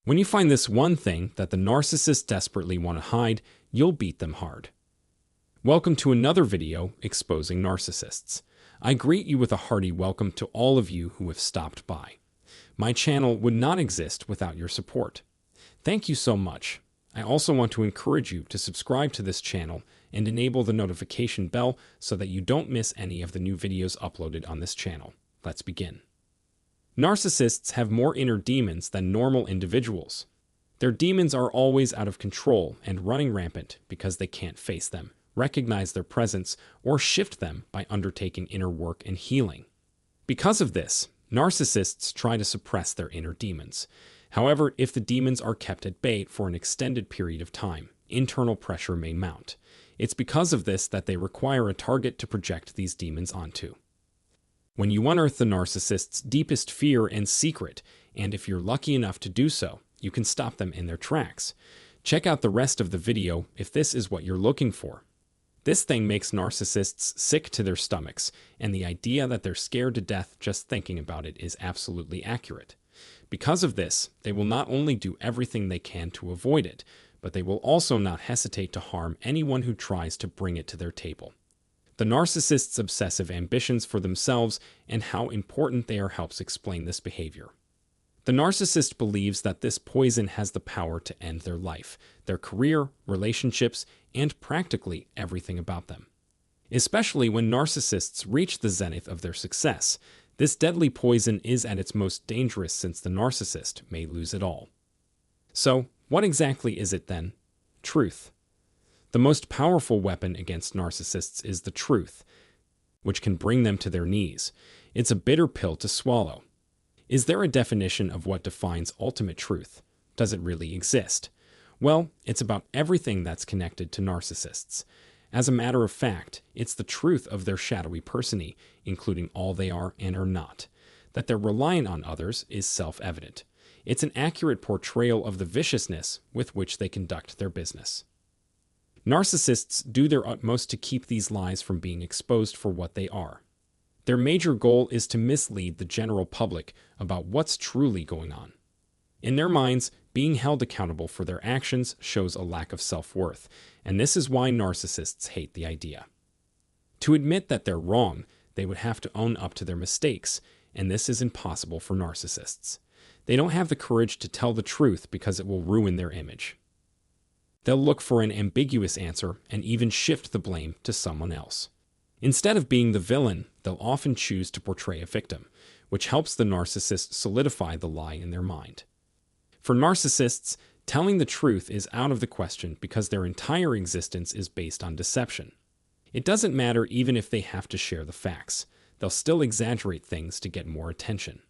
When you find this one thing that the narcissists desperately want to hide, you'll beat them hard. Welcome to another video exposing narcissists. I greet you with a hearty welcome to all of you who have stopped by. My channel would not exist without your support. Thank you so much. I also want to encourage you to subscribe to this channel and enable the notification bell so that you don't miss any of the new videos uploaded on this channel. Let's begin. Narcissists have more inner demons than normal individuals. Their demons are always out of control and running rampant because they can't face them, recognize their presence, or shift them by undertaking inner work and healing. Because of this, narcissists try to suppress their inner demons. However, if the demons are kept at bay for an extended period of time, internal pressure may mount. It's because of this that they require a target to project these demons onto. When you unearth the narcissist's deepest fear and secret, and if you're lucky enough to do so, you can stop them in their tracks. Check out the rest of the video if this is what you're looking for. This thing makes narcissists sick to their stomachs, and the idea that they're scared to death just thinking about it is absolutely accurate. Because of this, they will not only do everything they can to avoid it, but they will also not hesitate to harm anyone who tries to bring it to their table. The narcissist's obsessive ambitions for themselves and how important they are helps explain this behavior. The narcissist believes that this poison has the power to end their life, their career, relationships, and practically everything about them. Especially when narcissists reach the zenith of their success, this deadly poison is at its most dangerous since the narcissist may lose it all. So, what exactly is it then? Truth. The most powerful weapon against narcissists is the truth, which can bring them to their knees. It's a bitter pill to swallow. Is there a definition of what defines ultimate truth? Does it really exist? Well, it's about everything that's connected to narcissists. As a matter of fact, it's the truth of their shadowy personality, including all they are and are not. That they're reliant on others is self-evident. It's an accurate portrayal of the viciousness with which they conduct their business. Narcissists do their utmost to keep these lies from being exposed for what they are. Their major goal is to mislead the general public about what's truly going on. In their minds, being held accountable for their actions shows a lack of self-worth, and this is why narcissists hate the idea. To admit that they're wrong, they would have to own up to their mistakes, and this is impossible for narcissists. They don't have the courage to tell the truth because it will ruin their image. They'll look for an ambiguous answer and even shift the blame to someone else. Instead of being the villain, they'll often choose to portray a victim, which helps the narcissist solidify the lie in their mind. For narcissists, telling the truth is out of the question because their entire existence is based on deception. It doesn't matter even if they have to share the facts. They'll still exaggerate things to get more attention.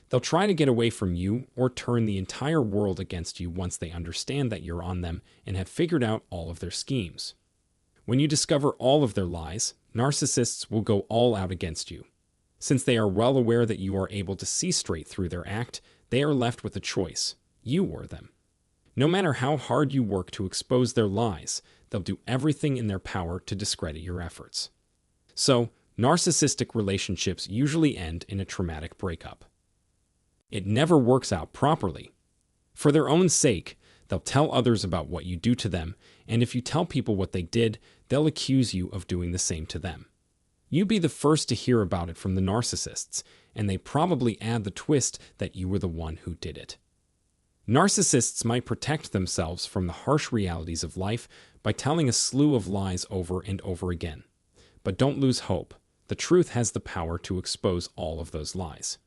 They'll try to get away from you or turn the entire world against you once they understand that you're on them and have figured out all of their schemes. When you discover all of their lies, narcissists will go all out against you. Since they are well aware that you are able to see straight through their act, they are left with a choice, you or them. No matter how hard you work to expose their lies, they'll do everything in their power to discredit your efforts. So, narcissistic relationships usually end in a traumatic breakup. It never works out properly. For their own sake, they'll tell others about what you do to them, and if you tell people what they did, they'll accuse you of doing the same to them. You be the first to hear about it from the narcissists, and they probably add the twist that you were the one who did it. Narcissists might protect themselves from the harsh realities of life by telling a slew of lies over and over again. But don't lose hope. The truth has the power to expose all of those lies.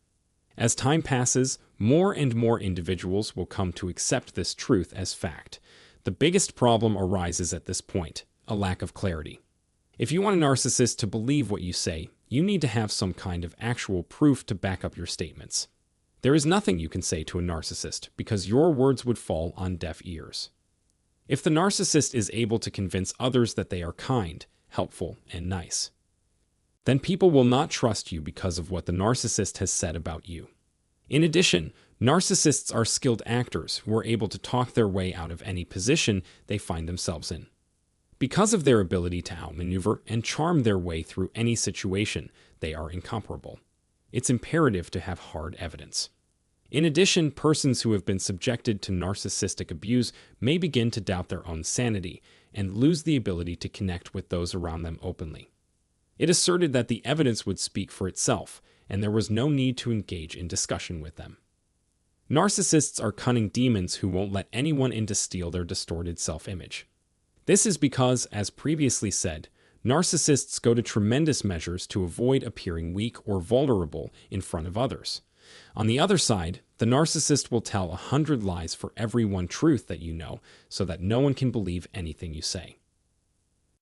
As time passes, more and more individuals will come to accept this truth as fact. The biggest problem arises at this point, a lack of clarity. If you want a narcissist to believe what you say, you need to have some kind of actual proof to back up your statements. There is nothing you can say to a narcissist because your words would fall on deaf ears. If the narcissist is able to convince others that they are kind, helpful, and nice, then people will not trust you because of what the narcissist has said about you. In addition, narcissists are skilled actors who are able to talk their way out of any position they find themselves in. Because of their ability to outmaneuver and charm their way through any situation, they are incomparable. It's imperative to have hard evidence. In addition, persons who have been subjected to narcissistic abuse may begin to doubt their own sanity and lose the ability to connect with those around them openly. It asserted that the evidence would speak for itself, and there was no need to engage in discussion with them. Narcissists are cunning demons who won't let anyone in to steal their distorted self-image. This is because, as previously said, narcissists go to tremendous measures to avoid appearing weak or vulnerable in front of others. On the other side, the narcissist will tell 100 lies for every one truth that you know, so that no one can believe anything you say.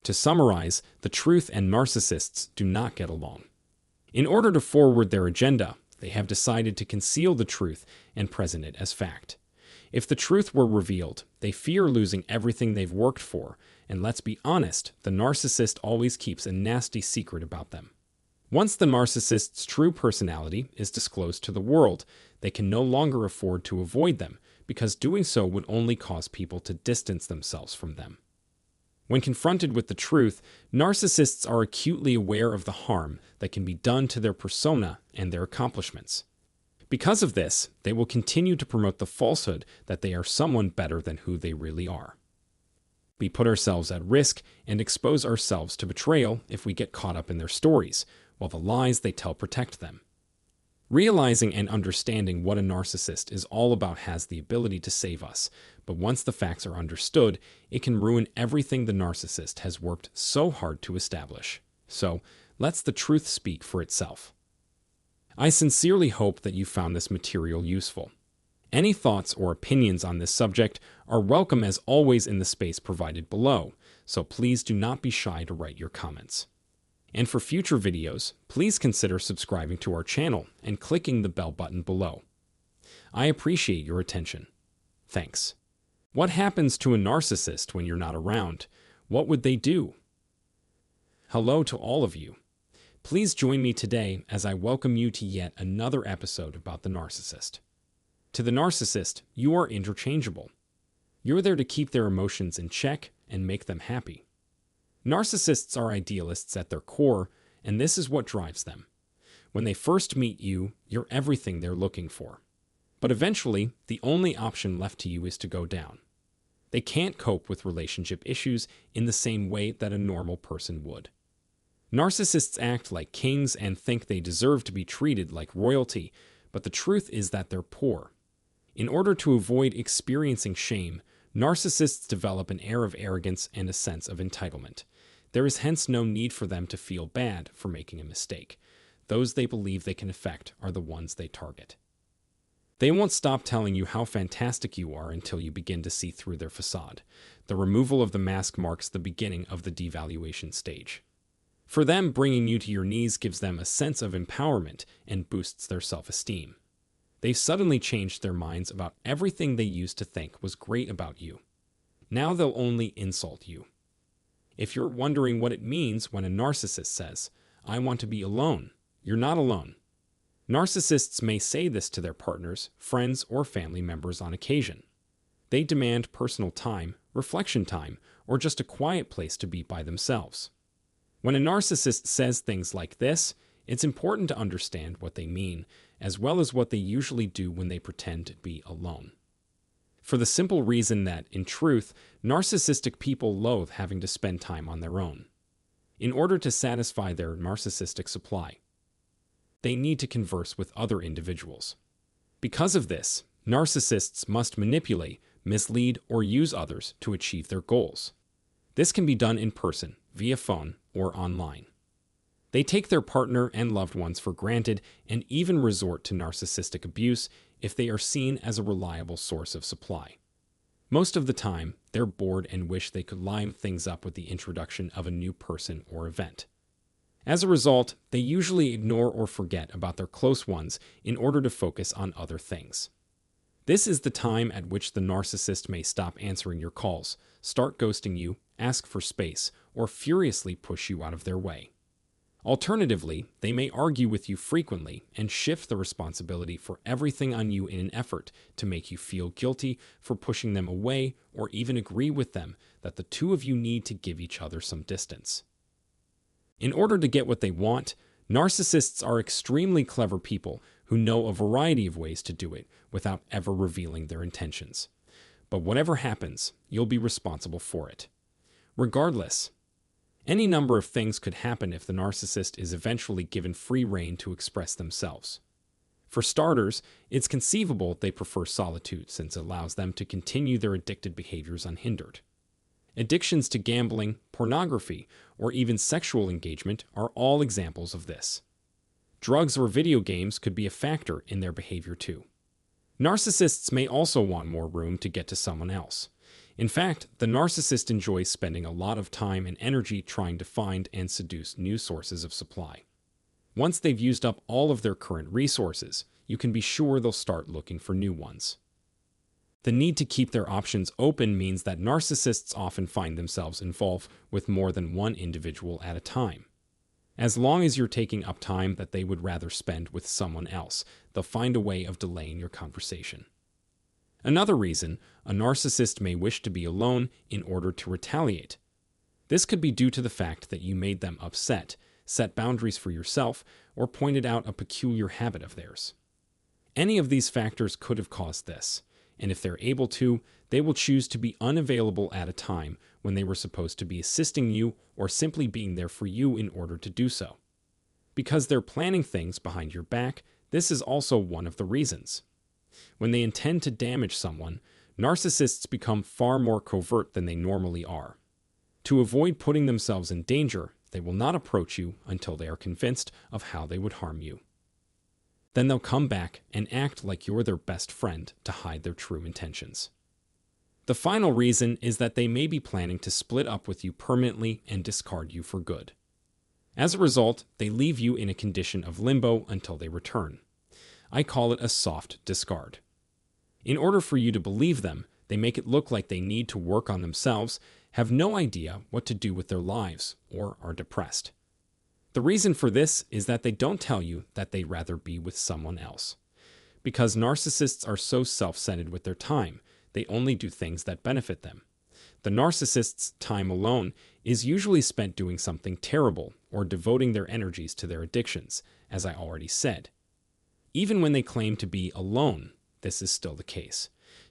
To summarize, the truth and narcissists do not get along. In order to forward their agenda, they have decided to conceal the truth and present it as fact. If the truth were revealed, they fear losing everything they've worked for, and let's be honest, the narcissist always keeps a nasty secret about them. Once the narcissist's true personality is disclosed to the world, they can no longer afford to avoid them, because doing so would only cause people to distance themselves from them. When confronted with the truth, narcissists are acutely aware of the harm that can be done to their persona and their accomplishments. Because of this, they will continue to promote the falsehood that they are someone better than who they really are. We put ourselves at risk and expose ourselves to betrayal if we get caught up in their stories, while the lies they tell protect them. Realizing and understanding what a narcissist is all about has the ability to save us, but once the facts are understood, it can ruin everything the narcissist has worked so hard to establish. So, let's the truth speak for itself. I sincerely hope that you found this material useful. Any thoughts or opinions on this subject are welcome as always in the space provided below, so please do not be shy to write your comments. And for future videos, please consider subscribing to our channel and clicking the bell button below. I appreciate your attention. Thanks. What happens to a narcissist when you're not around? What would they do? Hello to all of you. Please join me today as I welcome you to yet another episode about the narcissist. To the narcissist, you are interchangeable. You're there to keep their emotions in check and make them happy. Narcissists are idealists at their core, and this is what drives them. When they first meet you, you're everything they're looking for. But eventually, the only option left to you is to go down. They can't cope with relationship issues in the same way that a normal person would. Narcissists act like kings and think they deserve to be treated like royalty, but the truth is that they're poor. In order to avoid experiencing shame, narcissists develop an air of arrogance and a sense of entitlement. There is hence no need for them to feel bad for making a mistake. Those they believe they can affect are the ones they target. They won't stop telling you how fantastic you are until you begin to see through their facade. The removal of the mask marks the beginning of the devaluation stage. For them, bringing you to your knees gives them a sense of empowerment and boosts their self-esteem. They've suddenly changed their minds about everything they used to think was great about you. Now they'll only insult you. If you're wondering what it means when a narcissist says, "I want to be alone," you're not alone. Narcissists may say this to their partners, friends, or family members on occasion. They demand personal time, reflection time, or just a quiet place to be by themselves. When a narcissist says things like this, it's important to understand what they mean, as well as what they usually do when they pretend to be alone. For the simple reason that, in truth, narcissistic people loathe having to spend time on their own. In order to satisfy their narcissistic supply, they need to converse with other individuals. Because of this, narcissists must manipulate, mislead, or use others to achieve their goals. This can be done in person, via phone, or online. They take their partner and loved ones for granted and even resort to narcissistic abuse if they are seen as a reliable source of supply. Most of the time, they're bored and wish they could line things up with the introduction of a new person or event. As a result, they usually ignore or forget about their close ones in order to focus on other things. This is the time at which the narcissist may stop answering your calls, start ghosting you, ask for space, or furiously push you out of their way. Alternatively, they may argue with you frequently and shift the responsibility for everything on you in an effort to make you feel guilty for pushing them away or even agree with them that the two of you need to give each other some distance. In order to get what they want, narcissists are extremely clever people who know a variety of ways to do it without ever revealing their intentions. But whatever happens, you'll be responsible for it. Regardless, any number of things could happen if the narcissist is eventually given free rein to express themselves. For starters, it's conceivable they prefer solitude since it allows them to continue their addicted behaviors unhindered. Addictions to gambling, pornography, or even sexual engagement are all examples of this. Drugs or video games could be a factor in their behavior too. Narcissists may also want more room to get to someone else. In fact, the narcissist enjoys spending a lot of time and energy trying to find and seduce new sources of supply. Once they've used up all of their current resources, you can be sure they'll start looking for new ones. The need to keep their options open means that narcissists often find themselves involved with more than one individual at a time. As long as you're taking up time that they would rather spend with someone else, they'll find a way of delaying your conversation. Another reason, a narcissist may wish to be alone in order to retaliate. This could be due to the fact that you made them upset, set boundaries for yourself, or pointed out a peculiar habit of theirs. Any of these factors could have caused this, and if they're able to, they will choose to be unavailable at a time when they were supposed to be assisting you or simply being there for you in order to do so. Because they're planning things behind your back, this is also one of the reasons. When they intend to damage someone, narcissists become far more covert than they normally are. To avoid putting themselves in danger, they will not approach you until they are convinced of how they would harm you. Then they'll come back and act like you're their best friend to hide their true intentions. The final reason is that they may be planning to split up with you permanently and discard you for good. As a result, they leave you in a condition of limbo until they return. I call it a soft discard. In order for you to believe them, they make it look like they need to work on themselves, have no idea what to do with their lives, or are depressed. The reason for this is that they don't tell you that they'd rather be with someone else. Because narcissists are so self-centered with their time, they only do things that benefit them. The narcissist's time alone is usually spent doing something terrible or devoting their energies to their addictions, as I already said. Even when they claim to be alone, this is still the case.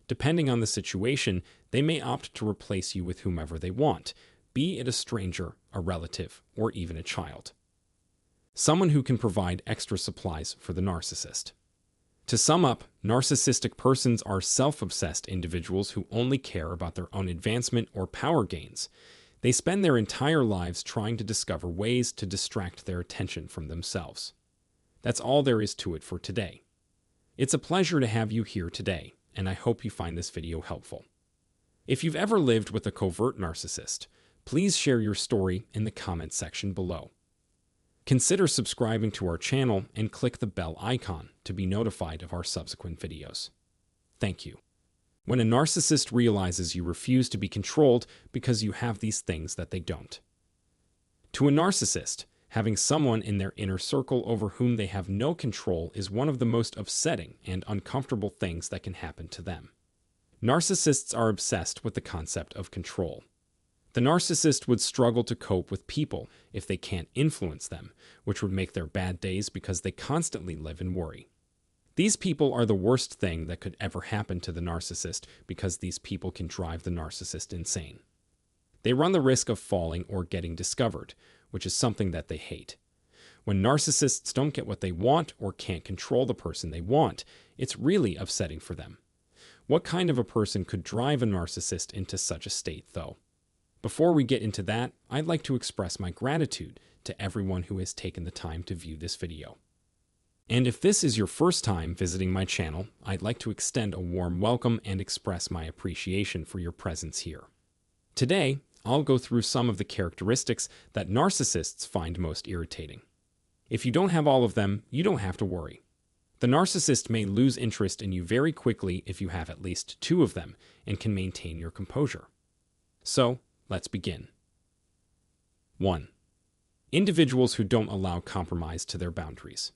Depending on the situation, they may opt to replace you with whomever they want, be it a stranger, a relative, or even a child. Someone who can provide extra supplies for the narcissist. To sum up, narcissistic persons are self-obsessed individuals who only care about their own advancement or power gains. They spend their entire lives trying to discover ways to distract their attention from themselves. That's all there is to it for today. It's a pleasure to have you here today, and I hope you find this video helpful. If you've ever lived with a covert narcissist, please share your story in the comments section below. Consider subscribing to our channel and click the bell icon to be notified of our subsequent videos. Thank you. When a narcissist realizes you refuse to be controlled because you have these things that they don't. To a narcissist, having someone in their inner circle over whom they have no control is one of the most upsetting and uncomfortable things that can happen to them. Narcissists are obsessed with the concept of control. The narcissist would struggle to cope with people if they can't influence them, which would make their bad days because they constantly live in worry. These people are the worst thing that could ever happen to the narcissist because these people can drive the narcissist insane. They run the risk of falling or getting discovered, which is something that they hate. When narcissists don't get what they want or can't control the person they want, it's really upsetting for them. What kind of a person could drive a narcissist into such a state, though? Before we get into that, I'd like to express my gratitude to everyone who has taken the time to view this video. And if this is your first time visiting my channel, I'd like to extend a warm welcome and express my appreciation for your presence here. Today, I'll go through some of the characteristics that narcissists find most irritating. If you don't have all of them, you don't have to worry. The narcissist may lose interest in you very quickly if you have at least 2 of them and can maintain your composure. So, let's begin. 1. Individuals who don't allow compromise to their boundaries.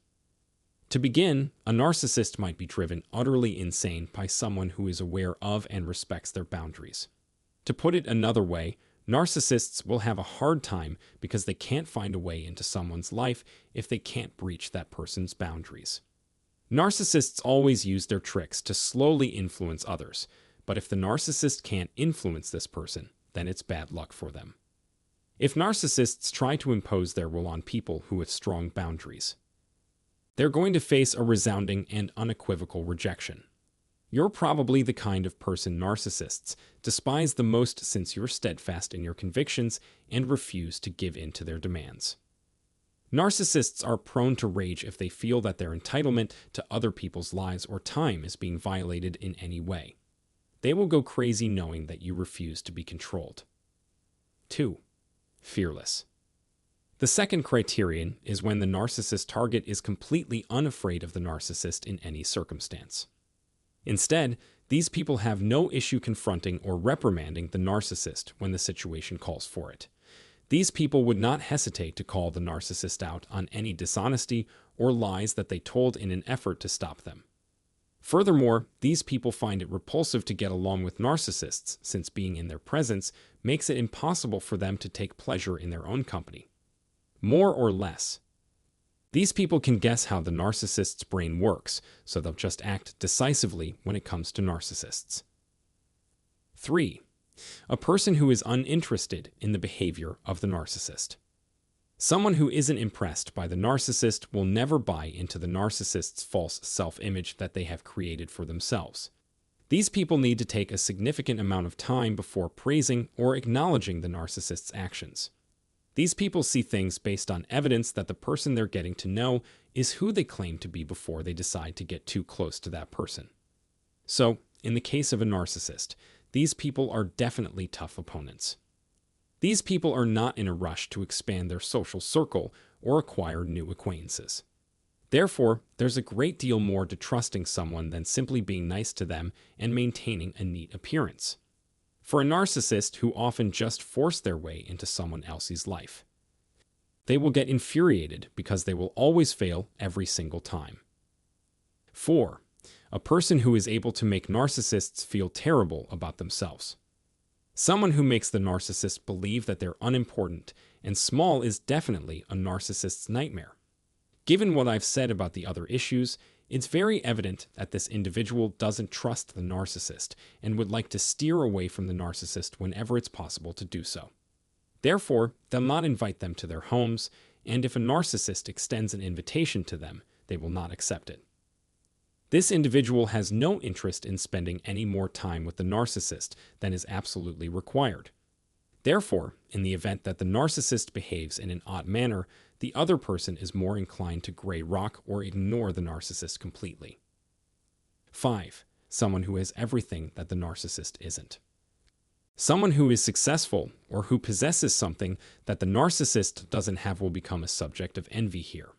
To begin, a narcissist might be driven utterly insane by someone who is aware of and respects their boundaries. To put it another way, narcissists will have a hard time because they can't find a way into someone's life if they can't breach that person's boundaries. Narcissists always use their tricks to slowly influence others, but if the narcissist can't influence this person, then it's bad luck for them. If narcissists try to impose their will on people who have strong boundaries, they're going to face a resounding and unequivocal rejection. You're probably the kind of person narcissists despise the most since you're steadfast in your convictions and refuse to give in to their demands. Narcissists are prone to rage if they feel that their entitlement to other people's lives or time is being violated in any way. They will go crazy knowing that you refuse to be controlled. 2. Fearless. The second criterion is when the narcissist target is completely unafraid of the narcissist in any circumstance. Instead, these people have no issue confronting or reprimanding the narcissist when the situation calls for it. These people would not hesitate to call the narcissist out on any dishonesty or lies that they told in an effort to stop them. Furthermore, these people find it repulsive to get along with narcissists since being in their presence makes it impossible for them to take pleasure in their own company. More or less, these people can guess how the narcissist's brain works, so they'll just act decisively when it comes to narcissists. 3. A person who is uninterested in the behavior of the narcissist. Someone who isn't impressed by the narcissist will never buy into the narcissist's false self-image that they have created for themselves. These people need to take a significant amount of time before praising or acknowledging the narcissist's actions. These people see things based on evidence that the person they're getting to know is who they claim to be before they decide to get too close to that person. So, in the case of a narcissist, these people are definitely tough opponents. These people are not in a rush to expand their social circle or acquire new acquaintances. Therefore, there's a great deal more to trusting someone than simply being nice to them and maintaining a neat appearance. For a narcissist who often just force their way into someone else's life, they will get infuriated because they will always fail every single time. 4. A person who is able to make narcissists feel terrible about themselves. Someone who makes the narcissist believe that they're unimportant and small is definitely a narcissist's nightmare. Given what I've said about the other issues, it's very evident that this individual doesn't trust the narcissist and would like to steer away from the narcissist whenever it's possible to do so. Therefore, they'll not invite them to their homes, and if a narcissist extends an invitation to them, they will not accept it. This individual has no interest in spending any more time with the narcissist than is absolutely required. Therefore, in the event that the narcissist behaves in an odd manner, the other person is more inclined to gray rock or ignore the narcissist completely. 5. Someone who has everything that the narcissist isn't. Someone who is successful or who possesses something that the narcissist doesn't have will become a subject of envy here.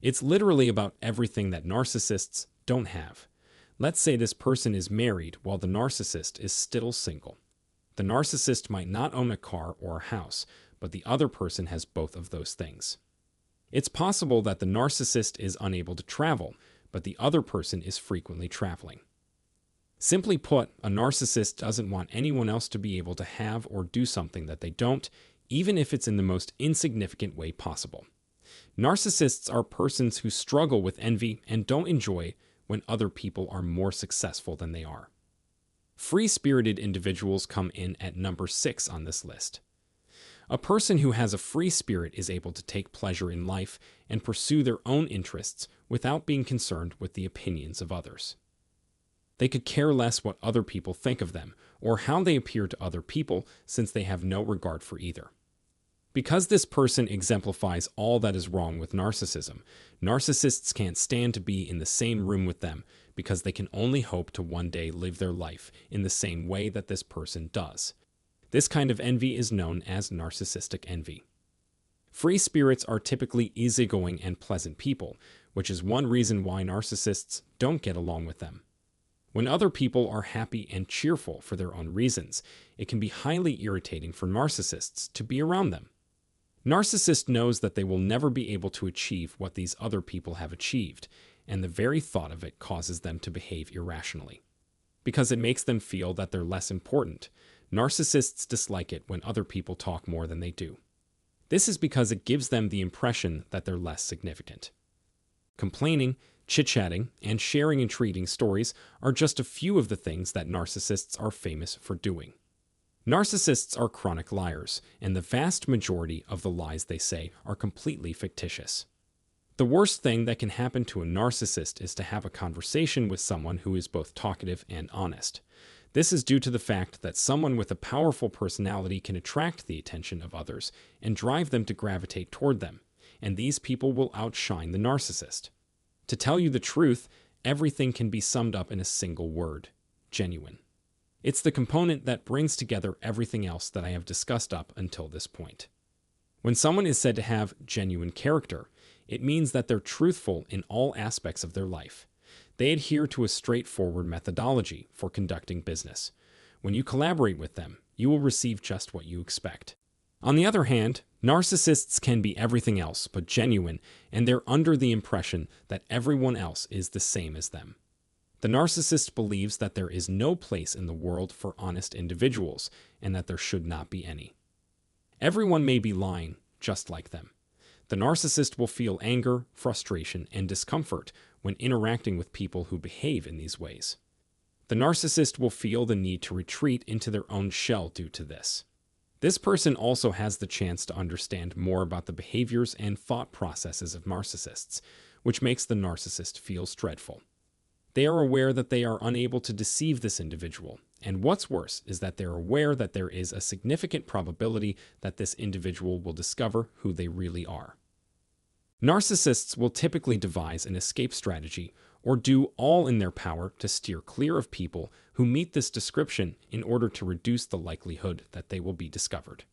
It's literally about everything that narcissists don't have. Let's say this person is married while the narcissist is still single. The narcissist might not own a car or a house, but the other person has both of those things. It's possible that the narcissist is unable to travel, but the other person is frequently traveling. Simply put, a narcissist doesn't want anyone else to be able to have or do something that they don't, even if it's in the most insignificant way possible. Narcissists are persons who struggle with envy and don't enjoy when other people are more successful than they are. Free-spirited individuals come in at number 6 on this list. A person who has a free spirit is able to take pleasure in life and pursue their own interests without being concerned with the opinions of others. They could care less what other people think of them or how they appear to other people since they have no regard for either. Because this person exemplifies all that is wrong with narcissism, narcissists can't stand to be in the same room with them because they can only hope to one day live their life in the same way that this person does. This kind of envy is known as narcissistic envy. Free spirits are typically easygoing and pleasant people, which is one reason why narcissists don't get along with them. When other people are happy and cheerful for their own reasons, it can be highly irritating for narcissists to be around them. Narcissist knows that they will never be able to achieve what these other people have achieved, and the very thought of it causes them to behave irrationally. Because it makes them feel that they're less important, narcissists dislike it when other people talk more than they do. This is because it gives them the impression that they're less significant. Complaining, Chit-chatting and sharing intriguing stories are just a few of the things that narcissists are famous for doing. Narcissists are chronic liars, and the vast majority of the lies they say are completely fictitious. The worst thing that can happen to a narcissist is to have a conversation with someone who is both talkative and honest. This is due to the fact that someone with a powerful personality can attract the attention of others and drive them to gravitate toward them, and these people will outshine the narcissist. To tell you the truth, everything can be summed up in a single word: genuine. It's the component that brings together everything else that I have discussed up until this point. When someone is said to have genuine character, it means that they're truthful in all aspects of their life. They adhere to a straightforward methodology for conducting business. When you collaborate with them, you will receive just what you expect. On the other hand, narcissists can be everything else but genuine, and they're under the impression that everyone else is the same as them. The narcissist believes that there is no place in the world for honest individuals, and that there should not be any. Everyone may be lying, just like them. The narcissist will feel anger, frustration, and discomfort when interacting with people who behave in these ways. The narcissist will feel the need to retreat into their own shell due to this. This person also has the chance to understand more about the behaviors and thought processes of narcissists, which makes the narcissist feel dreadful. They are aware that they are unable to deceive this individual, and what's worse is that they're aware that there is a significant probability that this individual will discover who they really are. Narcissists will typically devise an escape strategy or do all in their power to steer clear of people who meet this description in order to reduce the likelihood that they will be discovered.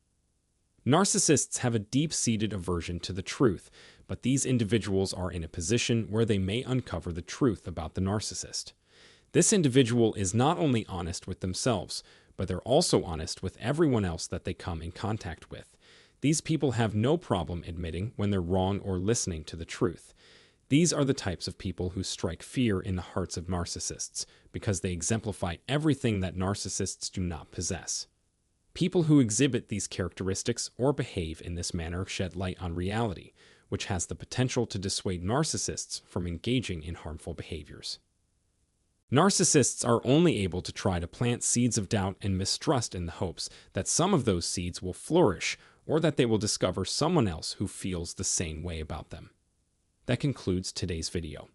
Narcissists have a deep-seated aversion to the truth, but these individuals are in a position where they may uncover the truth about the narcissist. This individual is not only honest with themselves, but they're also honest with everyone else that they come in contact with. These people have no problem admitting when they're wrong or listening to the truth. These are the types of people who strike fear in the hearts of narcissists because they exemplify everything that narcissists do not possess. People who exhibit these characteristics or behave in this manner shed light on reality, which has the potential to dissuade narcissists from engaging in harmful behaviors. Narcissists are only able to try to plant seeds of doubt and mistrust in the hopes that some of those seeds will flourish or that they will discover someone else who feels the same way about them. That concludes today's video.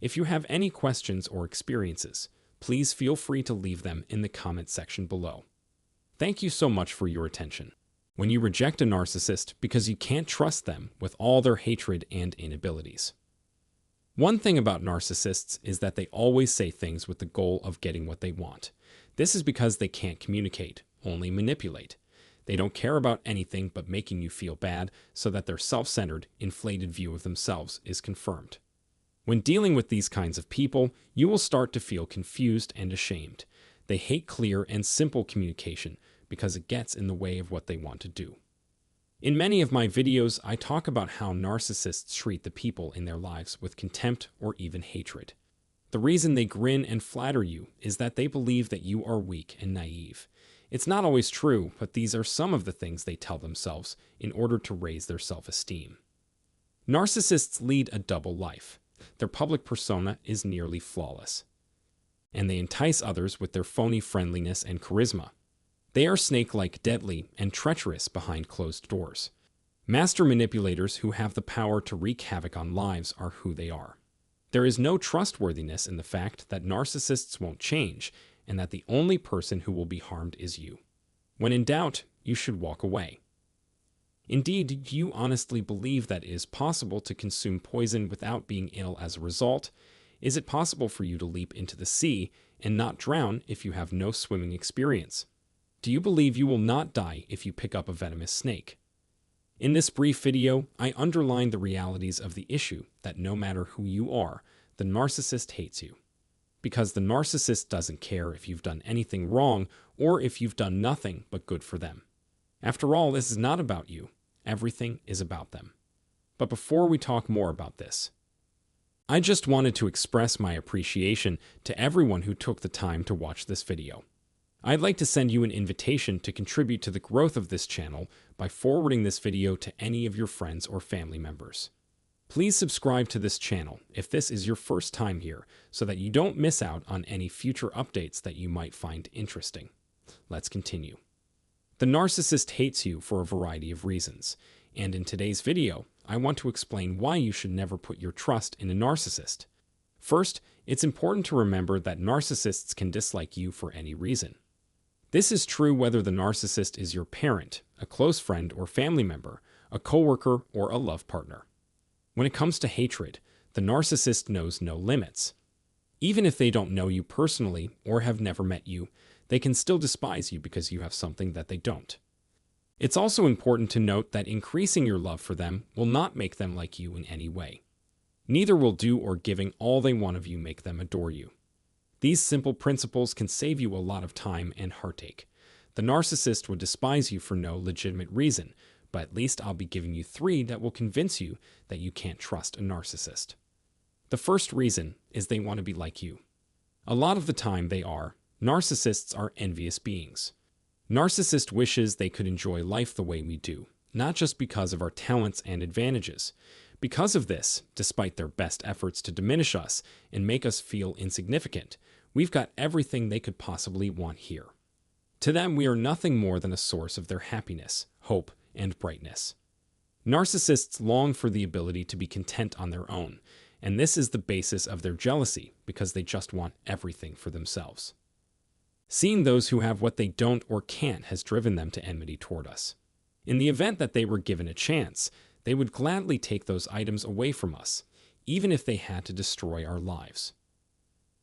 If you have any questions or experiences, please feel free to leave them in the comment section below. Thank you so much for your attention. When you reject a narcissist because you can't trust them with all their hatred and inabilities. One thing about narcissists is that they always say things with the goal of getting what they want. This is because they can't communicate, only manipulate. They don't care about anything but making you feel bad so that their self-centered, inflated view of themselves is confirmed. When dealing with these kinds of people, you will start to feel confused and ashamed. They hate clear and simple communication because it gets in the way of what they want to do. In many of my videos, I talk about how narcissists treat the people in their lives with contempt or even hatred. The reason they grin and flatter you is that they believe that you are weak and naive. It's not always true, but these are some of the things they tell themselves in order to raise their self-esteem. Narcissists lead a double life. Their public persona is nearly flawless, and they entice others with their phony friendliness and charisma. They are snake-like, deadly, and treacherous behind closed doors. Master manipulators who have the power to wreak havoc on lives are who they are. There is no trustworthiness in the fact that narcissists won't change, and that the only person who will be harmed is you. When in doubt, you should walk away. Indeed, do you honestly believe that it is possible to consume poison without being ill as a result? Is it possible for you to leap into the sea and not drown if you have no swimming experience? Do you believe you will not die if you pick up a venomous snake? In this brief video, I underline the realities of the issue that no matter who you are, the narcissist hates you. Because the narcissist doesn't care if you've done anything wrong or if you've done nothing but good for them. After all, this is not about you. Everything is about them. But before we talk more about this, I just wanted to express my appreciation to everyone who took the time to watch this video. I'd like to send you an invitation to contribute to the growth of this channel by forwarding this video to any of your friends or family members. Please subscribe to this channel if this is your first time here so that you don't miss out on any future updates that you might find interesting. Let's continue. The narcissist hates you for a variety of reasons, and in today's video, I want to explain why you should never put your trust in a narcissist. First, it's important to remember that narcissists can dislike you for any reason. This is true whether the narcissist is your parent, a close friend or family member, a coworker, or a love partner. When it comes to hatred, the narcissist knows no limits. Even if they don't know you personally or have never met you, they can still despise you because you have something that they don't. It's also important to note that increasing your love for them will not make them like you in any way. Neither will do or giving all they want of you make them adore you. These simple principles can save you a lot of time and heartache. The narcissist would despise you for no legitimate reason, but at least I'll be giving you 3 that will convince you that you can't trust a narcissist. The first reason is they want to be like you. A lot of the time they are. Narcissists are envious beings. Narcissist wishes they could enjoy life the way we do, not just because of our talents and advantages. Because of this, despite their best efforts to diminish us and make us feel insignificant, we've got everything they could possibly want here. To them, we are nothing more than a source of their happiness, hope, and brightness. Narcissists long for the ability to be content on their own, and this is the basis of their jealousy because they just want everything for themselves. Seeing those who have what they don't or can't has driven them to enmity toward us. In the event that they were given a chance, they would gladly take those items away from us, even if they had to destroy our lives.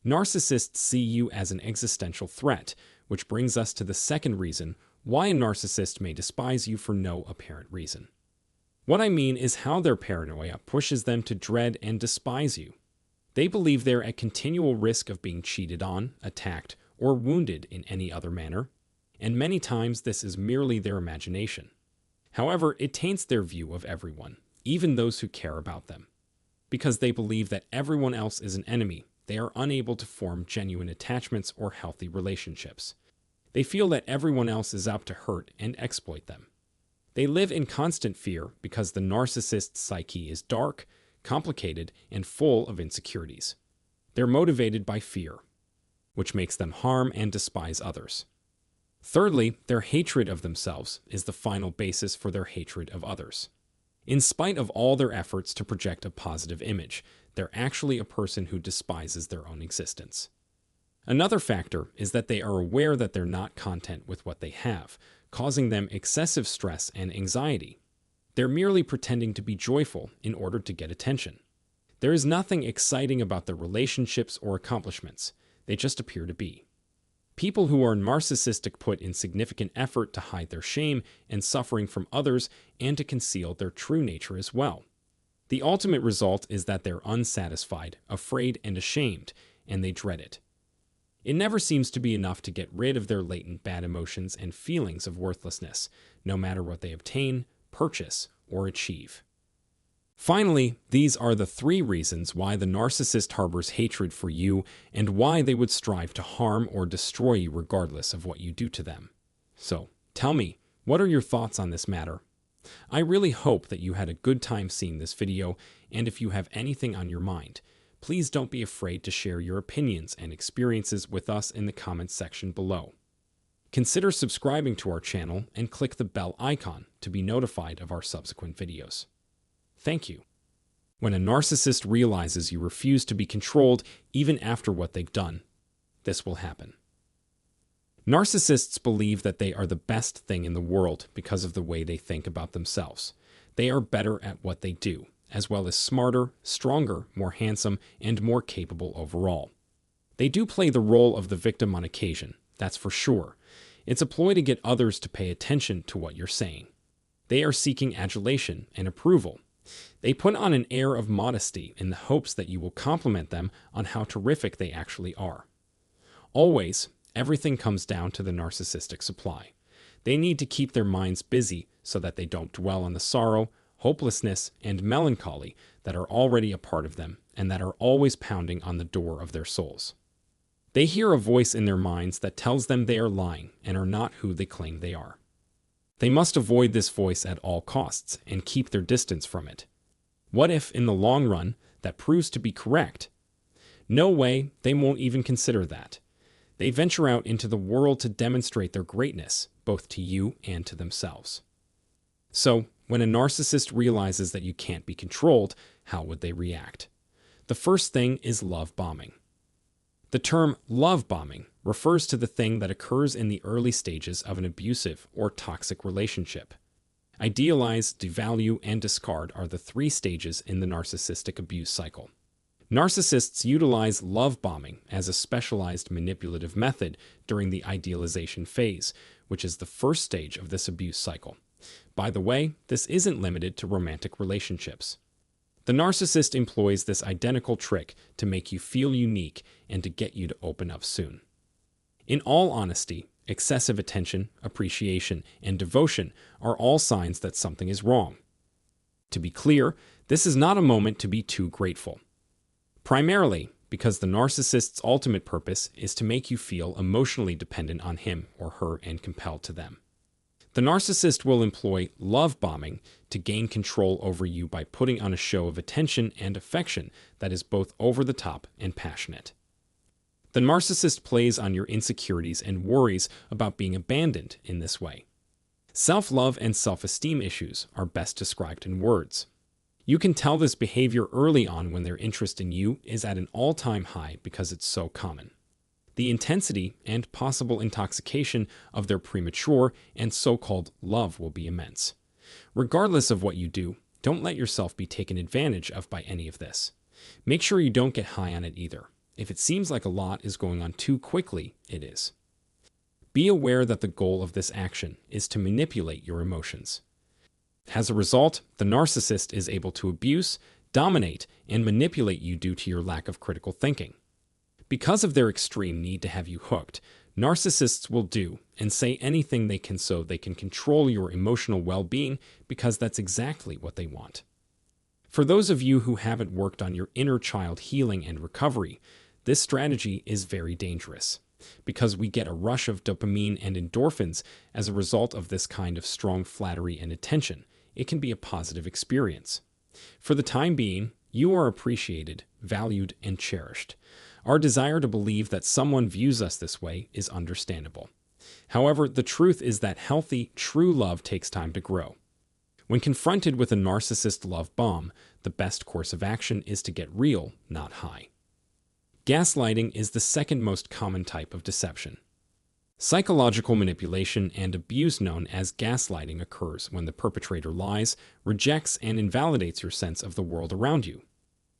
Narcissists see you as an existential threat, which brings us to the second reason why a narcissist may despise you for no apparent reason. What I mean is how their paranoia pushes them to dread and despise you. They believe they're at continual risk of being cheated on, attacked, or wounded in any other manner, and many times this is merely their imagination. However, it taints their view of everyone, even those who care about them. Because they believe that everyone else is an enemy, they are unable to form genuine attachments or healthy relationships. They feel that everyone else is out to hurt and exploit them. They live in constant fear because the narcissist's psyche is dark, complicated, and full of insecurities. They're motivated by fear, which makes them harm and despise others. Thirdly, their hatred of themselves is the final basis for their hatred of others. In spite of all their efforts to project a positive image, they're actually a person who despises their own existence. Another factor is that they are aware that they're not content with what they have, causing them excessive stress and anxiety. They're merely pretending to be joyful in order to get attention. There is nothing exciting about their relationships or accomplishments. They just appear to be. People who are narcissistic put in significant effort to hide their shame and suffering from others and to conceal their true nature as well. The ultimate result is that they're unsatisfied, afraid, and ashamed, and they dread it. It never seems to be enough to get rid of their latent bad emotions and feelings of worthlessness, no matter what they obtain, purchase, or achieve. Finally, these are the 3 reasons why the narcissist harbors hatred for you and why they would strive to harm or destroy you regardless of what you do to them. So, tell me, what are your thoughts on this matter? I really hope that you had a good time seeing this video, and if you have anything on your mind, please don't be afraid to share your opinions and experiences with us in the comments section below. Consider subscribing to our channel and click the bell icon to be notified of our subsequent videos. Thank you. When a narcissist realizes you refuse to be controlled even after what they've done, this will happen. Narcissists believe that they are the best thing in the world because of the way they think about themselves. They are better at what they do, as well as smarter, stronger, more handsome, and more capable overall. They do play the role of the victim on occasion, that's for sure. It's a ploy to get others to pay attention to what you're saying. They are seeking adulation and approval. They put on an air of modesty in the hopes that you will compliment them on how terrific they actually are. Always, everything comes down to the narcissistic supply. They need to keep their minds busy so that they don't dwell on the sorrow, hopelessness, and melancholy that are already a part of them and that are always pounding on the door of their souls. They hear a voice in their minds that tells them they are lying and are not who they claim they are. They must avoid this voice at all costs and keep their distance from it. What if, in the long run, that proves to be correct? No way, they won't even consider that. They venture out into the world to demonstrate their greatness, both to you and to themselves. So, when a narcissist realizes that you can't be controlled, how would they react? The first thing is love bombing. The term love bombing refers to the thing that occurs in the early stages of an abusive or toxic relationship. Idealize, devalue, and discard are the three stages in the narcissistic abuse cycle. Narcissists utilize love bombing as a specialized manipulative method during the idealization phase, which is the first stage of this abuse cycle. By the way, this isn't limited to romantic relationships. The narcissist employs this identical trick to make you feel unique and to get you to open up soon. In all honesty, excessive attention, appreciation, and devotion are all signs that something is wrong. To be clear, this is not a moment to be too grateful. Primarily because the narcissist's ultimate purpose is to make you feel emotionally dependent on him or her and compelled to them. The narcissist will employ love bombing to gain control over you by putting on a show of attention and affection that is both over the top and passionate. The narcissist plays on your insecurities and worries about being abandoned in this way. Self-love and self-esteem issues are best described in words. You can tell this behavior early on when their interest in you is at an all-time high because it's so common. The intensity and possible intoxication of their premature and so-called love will be immense. Regardless of what you do, don't let yourself be taken advantage of by any of this. Make sure you don't get high on it either. If it seems like a lot is going on too quickly, it is. Be aware that the goal of this action is to manipulate your emotions. As a result, the narcissist is able to abuse, dominate, and manipulate you due to your lack of critical thinking. Because of their extreme need to have you hooked, narcissists will do and say anything they can so they can control your emotional well-being because that's exactly what they want. For those of you who haven't worked on your inner child healing and recovery, this strategy is very dangerous because we get a rush of dopamine and endorphins as a result of this kind of strong flattery and attention. It can be a positive experience. For the time being, you are appreciated, valued, and cherished. Our desire to believe that someone views us this way is understandable. However, the truth is that healthy, true love takes time to grow. When confronted with a narcissist love bomb, the best course of action is to get real, not high. Gaslighting is the second most common type of deception. Psychological manipulation and abuse known as gaslighting occurs when the perpetrator lies, rejects, and invalidates your sense of the world around you.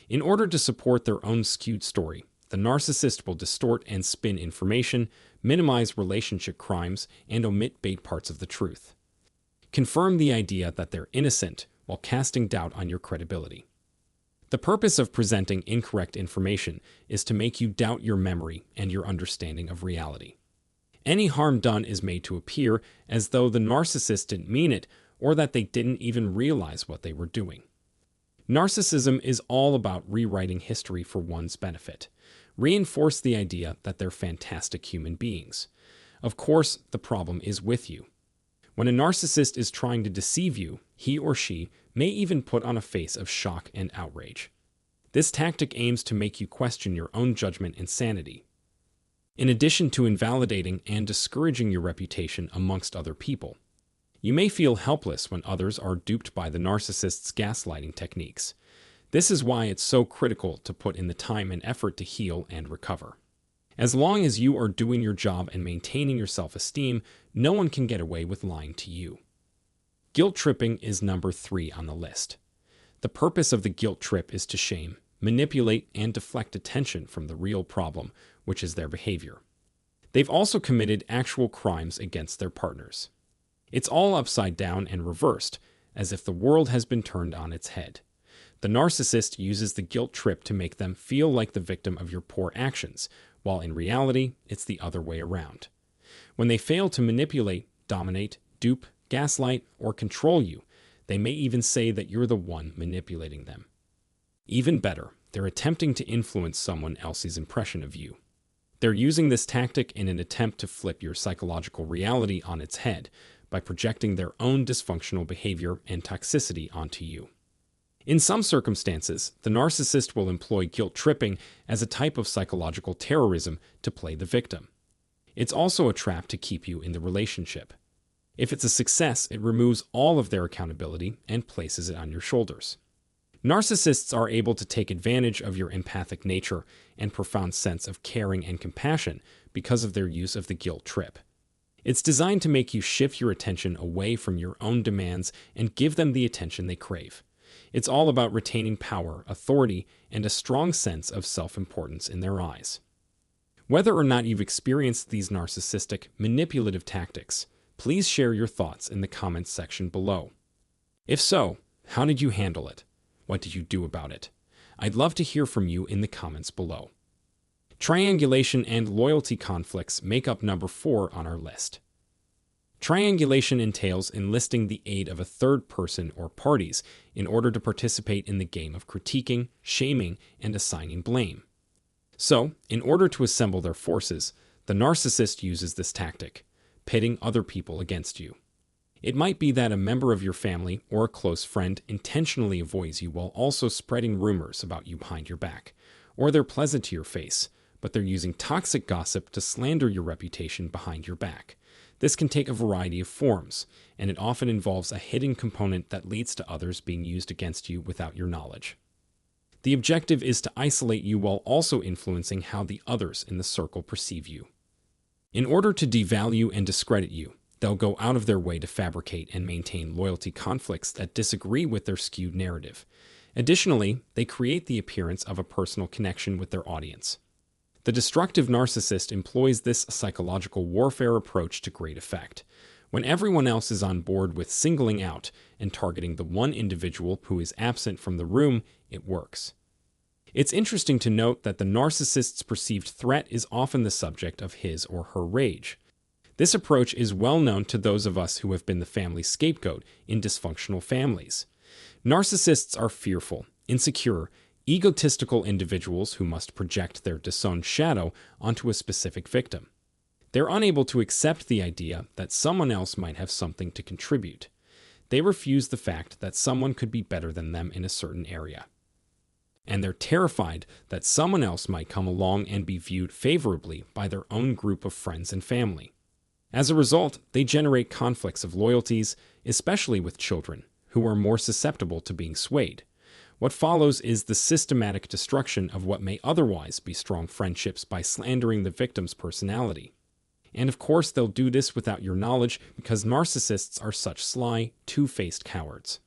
In order to support their own skewed story, the narcissist will distort and spin information, minimize relationship crimes, and omit big parts of the truth. Confirm the idea that they're innocent while casting doubt on your credibility. The purpose of presenting incorrect information is to make you doubt your memory and your understanding of reality. Any harm done is made to appear as though the narcissist didn't mean it or that they didn't even realize what they were doing. Narcissism is all about rewriting history for one's benefit. Reinforce the idea that they're fantastic human beings. Of course, the problem is with you. When a narcissist is trying to deceive you, he or she may even put on a face of shock and outrage. This tactic aims to make you question your own judgment and sanity. In addition to invalidating and discouraging your reputation amongst other people, you may feel helpless when others are duped by the narcissist's gaslighting techniques. This is why it's so critical to put in the time and effort to heal and recover. As long as you are doing your job and maintaining your self-esteem, no one can get away with lying to you. Guilt tripping is number 3 on the list. The purpose of the guilt trip is to shame, manipulate, and deflect attention from the real problem, which is their behavior. They've also committed actual crimes against their partners. It's all upside down and reversed, as if the world has been turned on its head. The narcissist uses the guilt trip to make them feel like the victim of your poor actions, while in reality, it's the other way around. When they fail to manipulate, dominate, dupe, gaslight, or control you, they may even say that you're the one manipulating them. Even better, they're attempting to influence someone else's impression of you. They're using this tactic in an attempt to flip your psychological reality on its head by projecting their own dysfunctional behavior and toxicity onto you. In some circumstances, the narcissist will employ guilt tripping as a type of psychological terrorism to play the victim. It's also a trap to keep you in the relationship. If it's a success, it removes all of their accountability and places it on your shoulders. Narcissists are able to take advantage of your empathic nature and profound sense of caring and compassion because of their use of the guilt trip. It's designed to make you shift your attention away from your own demands and give them the attention they crave. It's all about retaining power, authority, and a strong sense of self-importance in their eyes. Whether or not you've experienced these narcissistic, manipulative tactics, please share your thoughts in the comments section below. If so, how did you handle it? What did you do about it? I'd love to hear from you in the comments below. Triangulation and loyalty conflicts make up number 4 on our list. Triangulation entails enlisting the aid of a third person or parties in order to participate in the game of critiquing, shaming, and assigning blame. So, in order to assemble their forces, the narcissist uses this tactic, pitting other people against you. It might be that a member of your family or a close friend intentionally avoids you while also spreading rumors about you behind your back, or they're pleasant to your face, but they're using toxic gossip to slander your reputation behind your back. This can take a variety of forms, and it often involves a hidden component that leads to others being used against you without your knowledge. The objective is to isolate you while also influencing how the others in the circle perceive you. In order to devalue and discredit you, they'll go out of their way to fabricate and maintain loyalty conflicts that disagree with their skewed narrative. Additionally, they create the appearance of a personal connection with their audience. The destructive narcissist employs this psychological warfare approach to great effect. When everyone else is on board with singling out and targeting the one individual who is absent from the room, it works. It's interesting to note that the narcissist's perceived threat is often the subject of his or her rage. This approach is well known to those of us who have been the family scapegoat in dysfunctional families. Narcissists are fearful, insecure, egotistical individuals who must project their disowned shadow onto a specific victim. They're unable to accept the idea that someone else might have something to contribute. They refuse the fact that someone could be better than them in a certain area. And they're terrified that someone else might come along and be viewed favorably by their own group of friends and family. As a result, they generate conflicts of loyalties, especially with children, who are more susceptible to being swayed. What follows is the systematic destruction of what may otherwise be strong friendships by slandering the victim's personality. And of course, they'll do this without your knowledge because narcissists are such sly, two-faced cowards.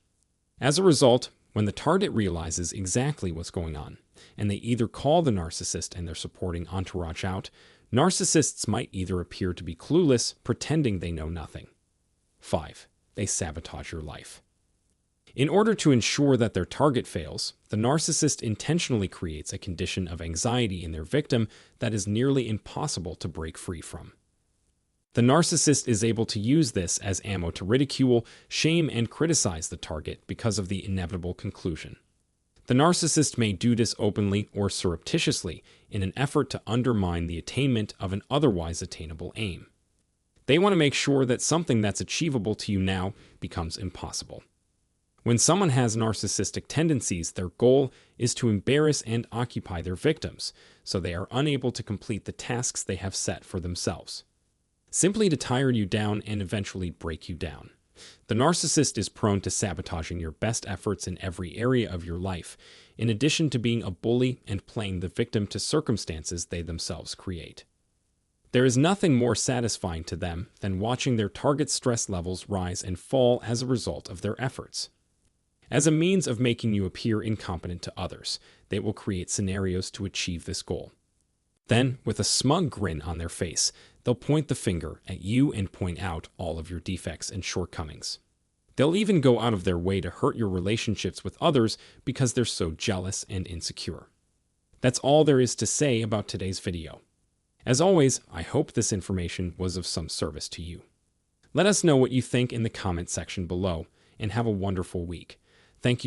As a result, when the target realizes exactly what's going on, and they either call the narcissist and their supporting entourage out, narcissists might either appear to be clueless, pretending they know nothing. 5. They sabotage your life. In order to ensure that their target fails, the narcissist intentionally creates a condition of anxiety in their victim that is nearly impossible to break free from. The narcissist is able to use this as ammo to ridicule, shame, and criticize the target because of the inevitable conclusion. The narcissist may do this openly or surreptitiously in an effort to undermine the attainment of an otherwise attainable aim. They want to make sure that something that's achievable to you now becomes impossible. When someone has narcissistic tendencies, their goal is to embarrass and occupy their victims, so they are unable to complete the tasks they have set for themselves. Simply to tire you down and eventually break you down. The narcissist is prone to sabotaging your best efforts in every area of your life, in addition to being a bully and playing the victim to circumstances they themselves create. There is nothing more satisfying to them than watching their target's stress levels rise and fall as a result of their efforts. As a means of making you appear incompetent to others, they will create scenarios to achieve this goal. Then, with a smug grin on their face, they'll point the finger at you and point out all of your defects and shortcomings. They'll even go out of their way to hurt your relationships with others because they're so jealous and insecure. That's all there is to say about today's video. As always, I hope this information was of some service to you. Let us know what you think in the comment section below, and have a wonderful week. Thank you.